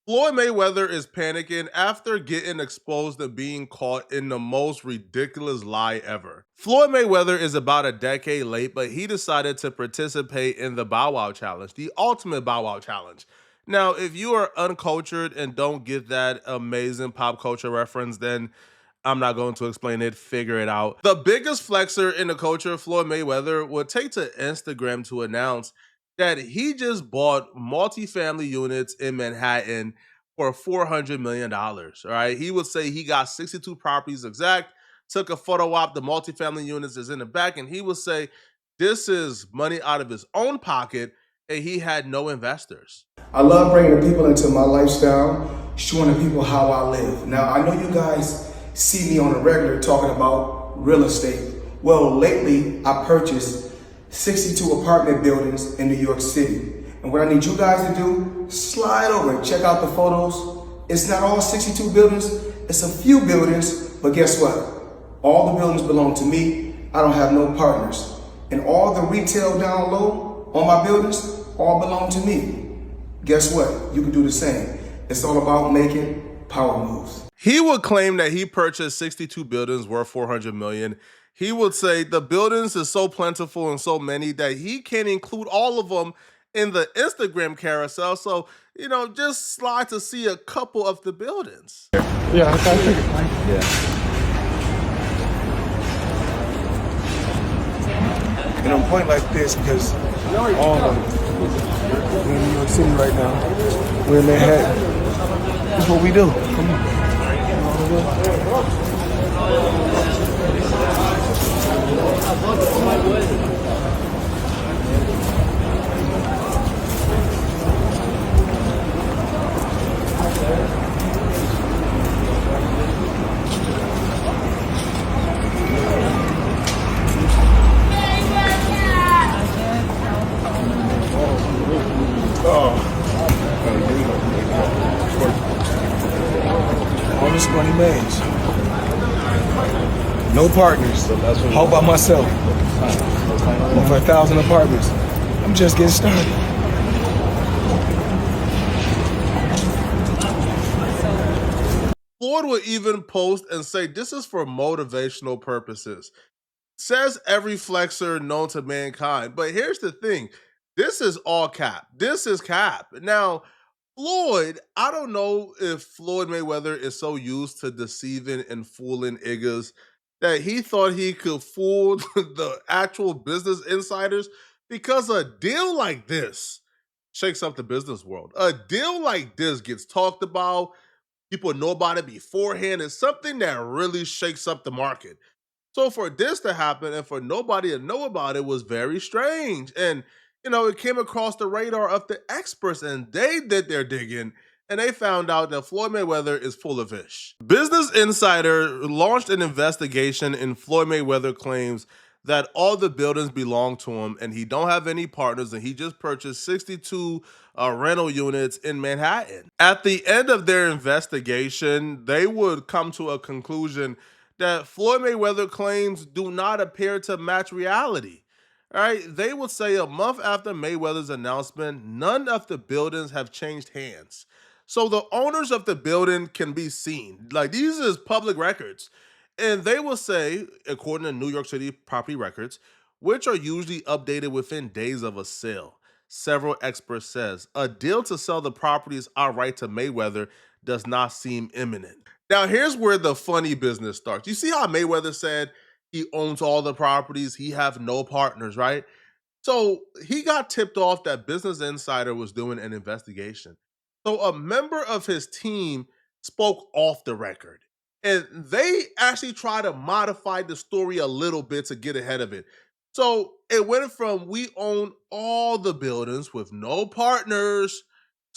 Floyd Mayweather is panicking after getting exposed and being caught in the most ridiculous lie ever. Floyd Mayweather is about a decade late, but he decided to participate in the Bow Wow Challenge, the ultimate Bow Wow Challenge. Now, if you are uncultured and don't get that amazing pop culture reference, then I'm not going to explain it, figure it out. The biggest flexer in the culture, Floyd Mayweather, would take to Instagram to announce that he just bought multifamily units in Manhattan for $400 million. All right. He would say he got 62 properties exact, took a photo op, the multifamily units is in the back, and he would say this is money out of his own pocket and he had no investors. I love bringing the people into my lifestyle, showing the people how I live. Now, I know you guys see me on a regular talking about real estate. Well, lately I purchased 62 apartment buildings in New York City. And what I need you guys to do, slide over and check out the photos. It's not all 62 buildings, it's a few buildings, but guess what? All the buildings belong to me. I don't have no partners. And all the retail down low on my buildings all belong to me. Guess what? You can do the same. It's all about making power moves. He would claim that he purchased 62 buildings worth 400 million. He would say the buildings is so plentiful and so many that he can't include all of them in the Instagram carousel. So, just slide to see a couple of the buildings. Yeah, I think yeah. And I'm pointing like this because all of them. We're in New York City right now. We're in Manhattan. That's what we do. Come on. All this money made. No partners. All by myself. Over 1,000 apartments. I'm just getting started. Floyd would even post and say this is for motivational purposes. Says every flexer known to mankind. But here's the thing. This is all cap. This is cap. Now, Floyd, I don't know if Floyd Mayweather is so used to deceiving and fooling niggas that he thought he could fool the actual business insiders because a deal like this shakes up the business world. A deal like this gets talked about. People know about it beforehand. It's something that really shakes up the market. So for this to happen and for nobody to know about it was very strange. And, it came across the radar of the experts and they did their digging and they found out that Floyd Mayweather is full of fish. Business Insider launched an investigation and Floyd Mayweather claims that all the buildings belong to him and he don't have any partners and he just purchased 62 rental units in Manhattan. At the end of their investigation, they would come to a conclusion that Floyd Mayweather claims do not appear to match reality. All right, they would say a month after Mayweather's announcement, none of the buildings have changed hands. So the owners of the building can be seen. Like these is public records. And they will say, according to New York City property records, which are usually updated within days of a sale. Several experts says a deal to sell the properties outright to Mayweather does not seem imminent. Now, here's where the funny business starts. You see how Mayweather said he owns all the properties, he have no partners, right? So he got tipped off that Business Insider was doing an investigation. So a member of his team spoke off the record. And they actually tried to modify the story a little bit to get ahead of it. So it went from we own all the buildings with no partners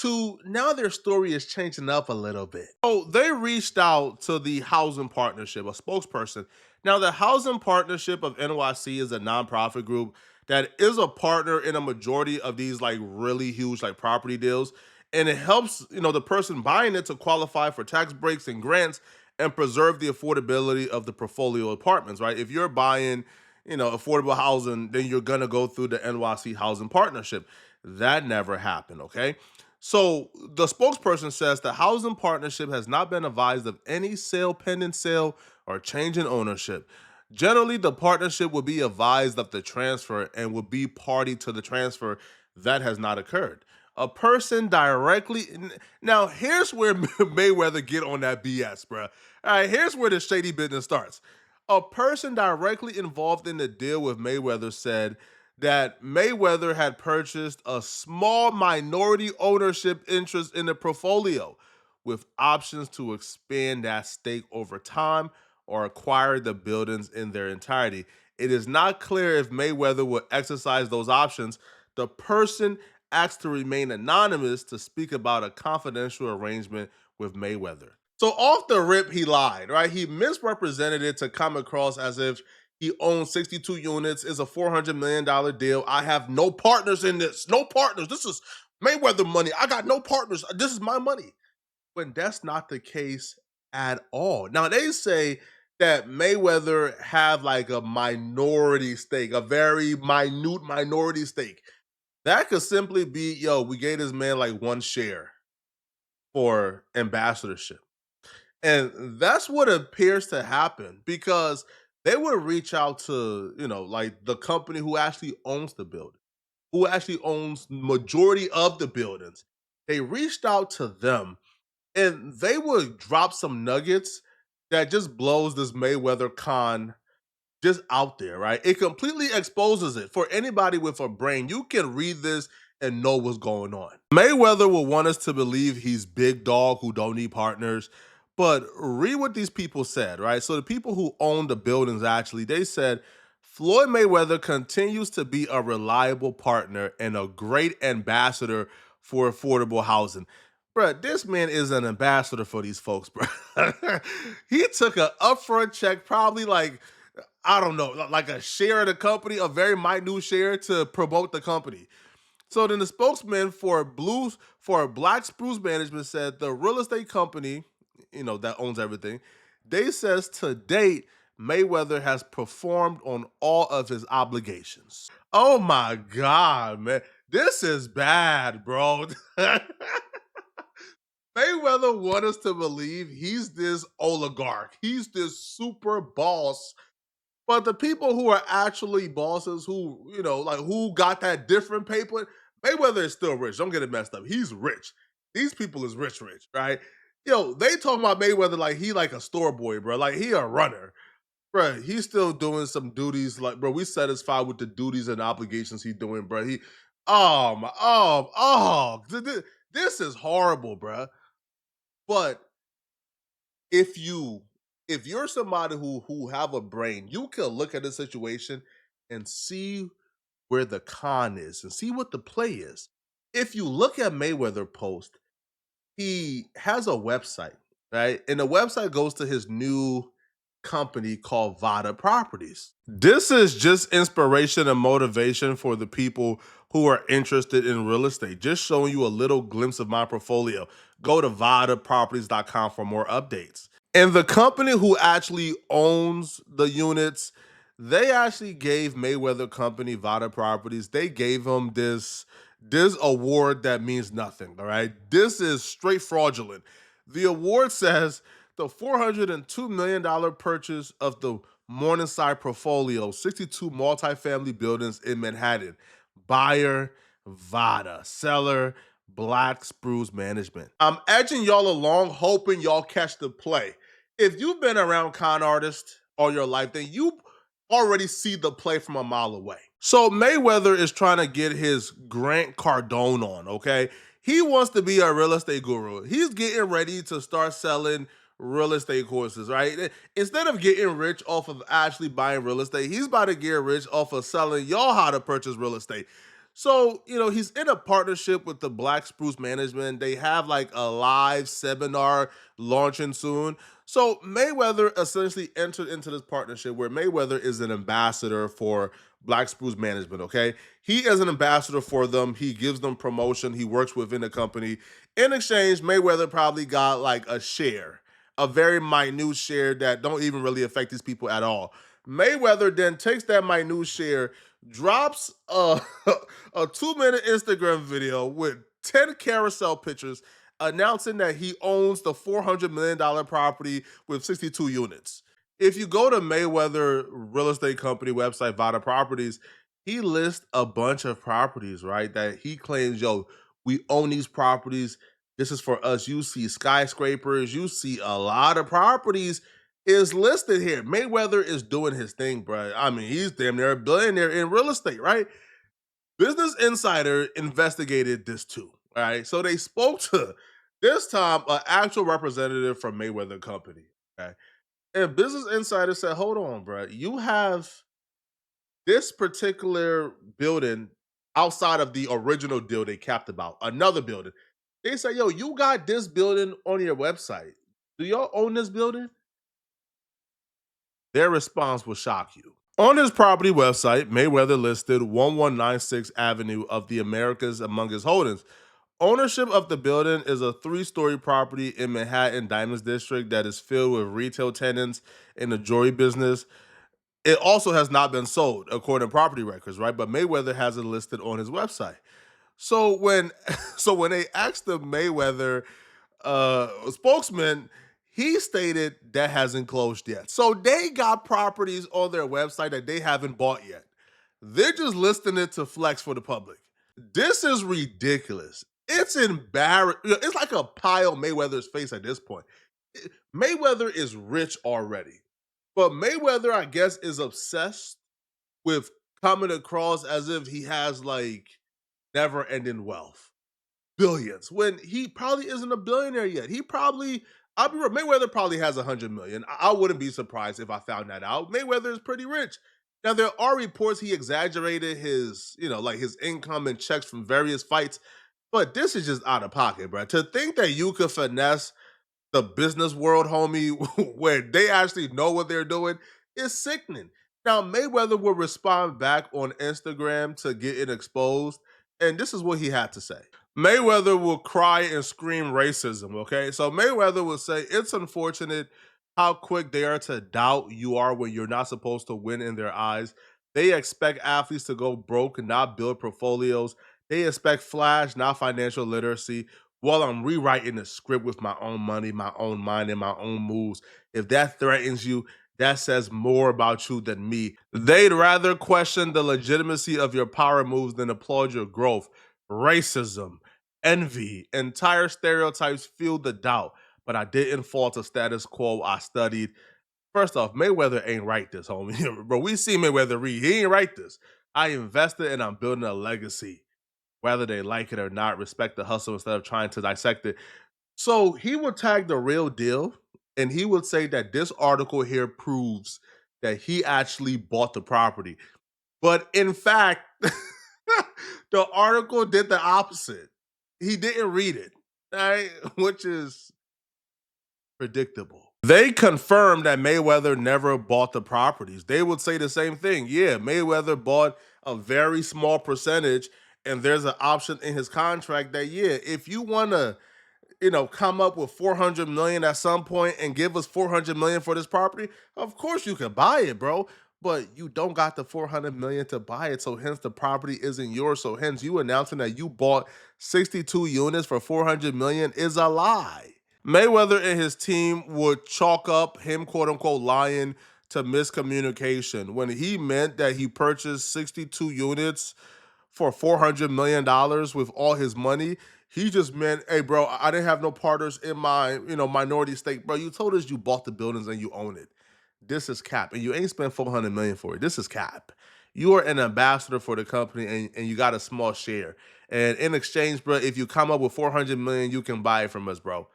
to now their story is changing up a little bit. So they reached out to the Housing Partnership, a spokesperson. Now, the Housing Partnership of NYC is a nonprofit group that is a partner in a majority of these like really huge like property deals. And it helps, the person buying it to qualify for tax breaks and grants and preserve the affordability of the portfolio apartments, right? If you're buying, affordable housing, then you're gonna go through the NYC Housing Partnership. That never happened, okay? So the spokesperson says the housing partnership has not been advised of any sale, pending sale, or change in ownership. Generally, the partnership will be advised of the transfer and will be party to the transfer that has not occurred. A person directly now here's where Mayweather get on that BS, bro. All right, here's where the shady business starts. A person directly involved in the deal with Mayweather said that Mayweather had purchased a small minority ownership interest in the portfolio with options to expand that stake over time or acquire the buildings in their entirety. It is not clear if Mayweather will exercise those options. The person asked to remain anonymous to speak about a confidential arrangement with Mayweather. So off the rip, he lied, right? He misrepresented it to come across as if he owns 62 units, is a $400 million deal. I have no partners in this. No partners. This is Mayweather money. I got no partners. This is my money. When that's not the case at all. Now they say that Mayweather have like a minority stake, a very minute minority stake. That could simply be, yo, we gave this man like one share for ambassadorship. And that's what appears to happen because they would reach out to, like the company who actually owns the building, who actually owns majority of the buildings. They reached out to them and they would drop some nuggets that just blows this Mayweather con just out there, right? It completely exposes it. For anybody with a brain, you can read this and know what's going on. Mayweather will want us to believe he's big dog who don't need partners, but read what these people said, right? So the people who own the buildings actually, they said Floyd Mayweather continues to be a reliable partner and a great ambassador for affordable housing. Bruh, this man is an ambassador for these folks, bruh. He took an upfront check, probably like I don't know, like a share of the company, a very minute share to promote the company. So then the spokesman for Black Spruce Management said the real estate company, that owns everything, they says to date, Mayweather has performed on all of his obligations. Oh my God, man. This is bad, bro. Mayweather want us to believe he's this oligarch. He's this super boss, but the people who are actually bosses, who, like who got that different paper, Mayweather is still rich. Don't get it messed up. He's rich. These people is rich, right? They talking about Mayweather like he like a store boy, bro. Like he a runner. Bro, he's still doing some duties. Like, bro, we satisfied with the duties and obligations he's doing, bro. This is horrible, bro. But if you if you're somebody who have a brain, you can look at the situation and see where the con is and see what the play is. If you look at Mayweather post, he has a website, right? And the website goes to his new company called Vada Properties. This is just inspiration and motivation for the people who are interested in real estate. Just showing you a little glimpse of my portfolio. Go to vadaproperties.com for more updates. And the company who actually owns the units, they actually gave Mayweather Company, Vada Properties, they gave him this award that means nothing, all right? This is straight fraudulent. The award says the $402 million purchase of the Morningside portfolio, 62 multifamily buildings in Manhattan. Buyer, Vada. Seller, Black Spruce Management. I'm edging y'all along, hoping y'all catch the play. If you've been around con artists all your life, then you already see the play from a mile away. So Mayweather is trying to get his Grant Cardone on, okay? He wants to be a real estate guru. He's getting ready to start selling real estate courses, right? Instead of getting rich off of actually buying real estate, he's about to get rich off of selling y'all how to purchase real estate. So, he's in a partnership with the Black Spruce Management. They have like a live seminar launching soon. So Mayweather essentially entered into this partnership where Mayweather is an ambassador for Black Spruce Management, okay? He is an ambassador for them. He gives them promotion. He works within the company. In exchange, Mayweather probably got like a share, a very minute share that don't even really affect these people at all. Mayweather then takes that minute share, drops a 2-minute Instagram video with 10 carousel pictures announcing that he owns the $400 million property with 62 units. If you go to Mayweather real estate company website, Vada Properties, he lists a bunch of properties, right? That he claims, yo, we own these properties. This is for us. You see skyscrapers, you see a lot of properties is listed here. Mayweather is doing his thing, bro. I mean, he's damn near a billionaire in real estate, right? Business Insider investigated this too. All right. So they spoke to this time an actual representative from Mayweather Company. Okay. And Business Insider said, hold on, bro. You have this particular building outside of the original deal they capped about, another building. They say, yo, you got this building on your website. Do y'all own this building? Their response will shock you. On his property website, Mayweather listed 1196 Avenue of the Americas among his holdings. Ownership of the building is a 3-story property in Manhattan Diamonds District that is filled with retail tenants in the jewelry business. It also has not been sold, according to property records, right? But Mayweather has it listed on his website. So when so when they asked the Mayweather spokesman, he stated that hasn't closed yet. So they got properties on their website that they haven't bought yet. They're just listing it to flex for the public. This is ridiculous. It's embarrassing. It's like a pie on Mayweather's face at this point. Mayweather is rich already, but Mayweather, I guess, is obsessed with coming across as if he has like never ending wealth, billions, when he probably isn't a billionaire yet. He probably, I'll be real, Mayweather probably has 100 million. I wouldn't be surprised if I found that out. Mayweather is pretty rich. Now there are reports he exaggerated his, like his income and checks from various fights, but this is just out of pocket, bro. To think that you could finesse the business world, homie, where they actually know what they're doing is sickening. Now, Mayweather will respond back on Instagram to get it exposed, and this is what he had to say. Mayweather will cry and scream racism, okay? So Mayweather will say, it's unfortunate how quick they are to doubt you are when you're not supposed to win in their eyes. They expect athletes to go broke and not build portfolios. They expect flash, not financial literacy while I'm rewriting the script with my own money, my own mind, and my own moves. If that threatens you, that says more about you than me. They'd rather question the legitimacy of your power moves than applaud your growth. Racism, envy, entire stereotypes fueled the doubt, but I didn't fall to status quo. I studied. First off, Mayweather ain't write this, homie. Bro, we see Mayweather read. He ain't write this. I invested and I'm building a legacy. Whether they like it or not, respect the hustle instead of trying to dissect it. So he would tag the real deal and he would say that this article here proves that he actually bought the property. But in fact, the article did the opposite. He didn't read it, right? Which is predictable. They confirmed that Mayweather never bought the properties. They would say the same thing. Yeah, Mayweather bought a very small percentage, and there's an option in his contract that, yeah, if you want to, come up with 400 million at some point and give us 400 million for this property, of course you can buy it, bro. But you don't got the 400 million to buy it, so hence the property isn't yours. So hence you announcing that you bought 62 units for 400 million is a lie. Mayweather and his team would chalk up him, quote unquote, lying to miscommunication when he meant that he purchased 62 units for $400 million with all his money. He just meant, hey, bro, I didn't have no partners in my, minority stake. Bro, you told us you bought the buildings and you own it. This is cap. And you ain't spent 400 million for it. This is cap. You are an ambassador for the company and you got a small share. And in exchange, bro, if you come up with 400 million, you can buy it from us, bro.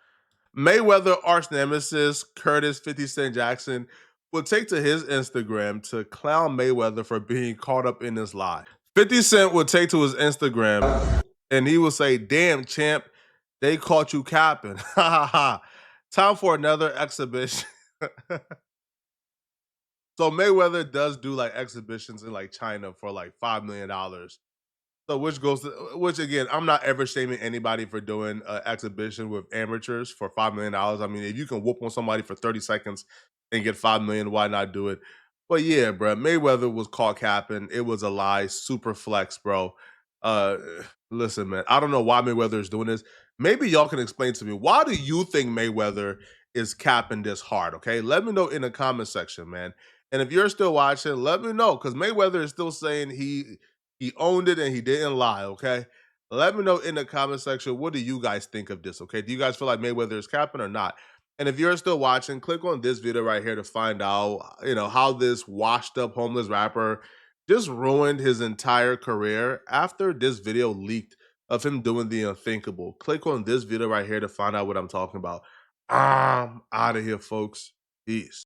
Mayweather arch nemesis Curtis 50 Cent Jackson will take to his Instagram to clown Mayweather for being caught up in this lie. 50 Cent would take to his Instagram and he will say, damn, champ, they caught you capping. Ha ha ha. Time for another exhibition. So Mayweather does do like exhibitions in like China for like $5 million. So which again, I'm not ever shaming anybody for doing an exhibition with amateurs for $5 million. I mean, if you can whoop on somebody for 30 seconds and get 5 million, why not do it? But yeah, bro, Mayweather was caught capping. It was a lie, super flex, bro. Uh, Listen, man, I don't know why Mayweather is doing this. Maybe y'all can explain to me, why do you think Mayweather is capping this hard? Okay, let me know in the comment section, man. And if you're still watching, let me know because Mayweather is still saying he owned it and he didn't lie. Okay, let me know in the comment section. What do you guys think of this? Okay, do you guys feel like Mayweather is capping or not? And if you're still watching, click on this video right here to find out, how this washed up homeless rapper just ruined his entire career after this video leaked of him doing the unthinkable. Click on this video right here to find out what I'm talking about. I'm out of here, folks. Peace.